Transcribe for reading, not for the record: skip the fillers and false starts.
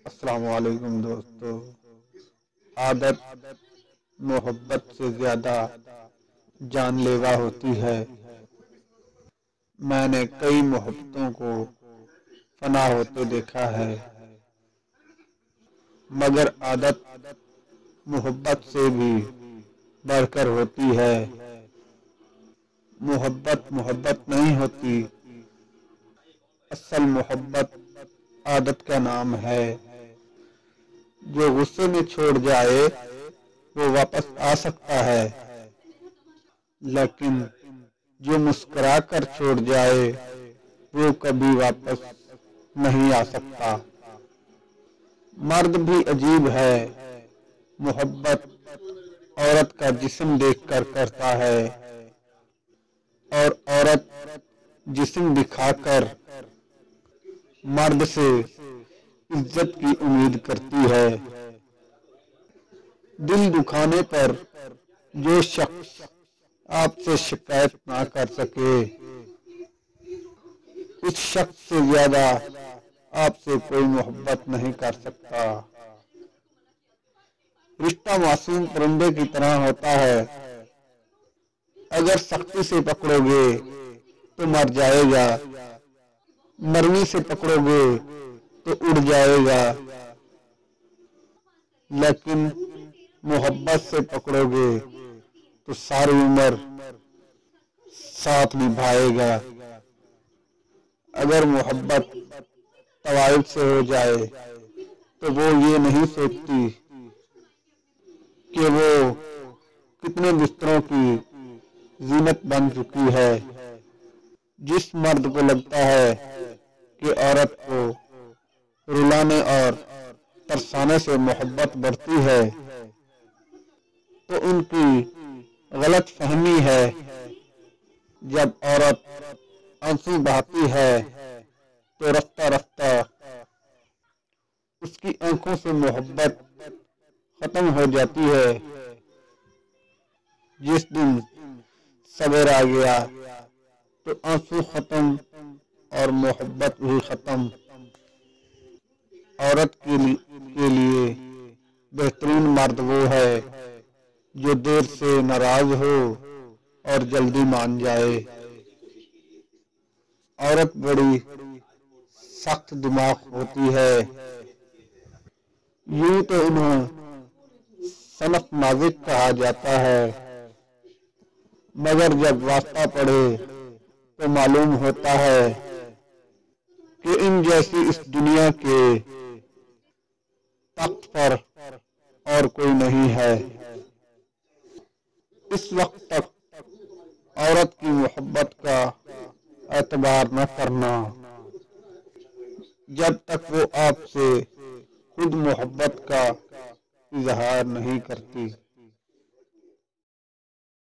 अस्सलाम वालेकुम दोस्तों। आदत मोहब्बत से ज्यादा जानलेवा होती है। मैंने कई मोहब्बतों को फना होते देखा है, मगर आदत मोहब्बत से भी बढ़कर होती है। मोहब्बत मोहब्बत नहीं होती, असल मोहब्बत आदत का नाम है। जो गुस्से में छोड़ जाए वो वापस आ सकता है, लेकिन जो मुस्कुरा कर छोड़ जाए वो कभी वापस नहीं आ सकता। मर्द भी अजीब है, मोहब्बत औरत का जिस्म देखकर करता है और औरत जिस्म दिखाकर मर्द से इज्जत की उम्मीद करती है। दिल दुखाने पर जो शख्स आपसे शिकायत ना कर सके, उस शख्स से ज्यादा आपसे कोई मोहब्बत नहीं कर सकता। रिश्ता मासूम परिंदे की तरह होता है, अगर सख्ती से पकड़ोगे तो मर जाएगा, नरमी से पकड़ोगे तो उड़ जाएगा, लेकिन मोहब्बत से पकड़ोगे तो सारी उम्र साथ निभाएगा। अगर मोहब्बत तवाइफ से हो जाए तो वो ये नहीं सोचती कि वो कितने बिस्तरों की जीनत बन चुकी है। जिस मर्द को लगता है कि औरत को रुलाने और तरसाने से मोहब्बत बढ़ती है, तो उनकी गलत फहमी है। जब औरत आंसू बहाती है तो रफ्ता रफ्ता उसकी आंखों से मोहब्बत खत्म हो जाती है। जिस दिन सवेर आ गया तो आंसू खत्म और मोहब्बत भी खत्म। औरत के लिए बेहतरीन मर्द वो है जो देर से नाराज हो और जल्दी मान जाए। औरत बड़ी सख्त दिमाग होती है, यूं तो उन्हें सनफ नाजुक कहा जाता है, मगर जब वास्ता पड़े तो मालूम होता है कि इन जैसी इस दुनिया के तख्त पर और कोई नहीं है। इस वक्त तक औरत की मोहब्बत का एतबार न करना जब तक वो आपसे खुद मोहब्बत का इजहार नहीं करती।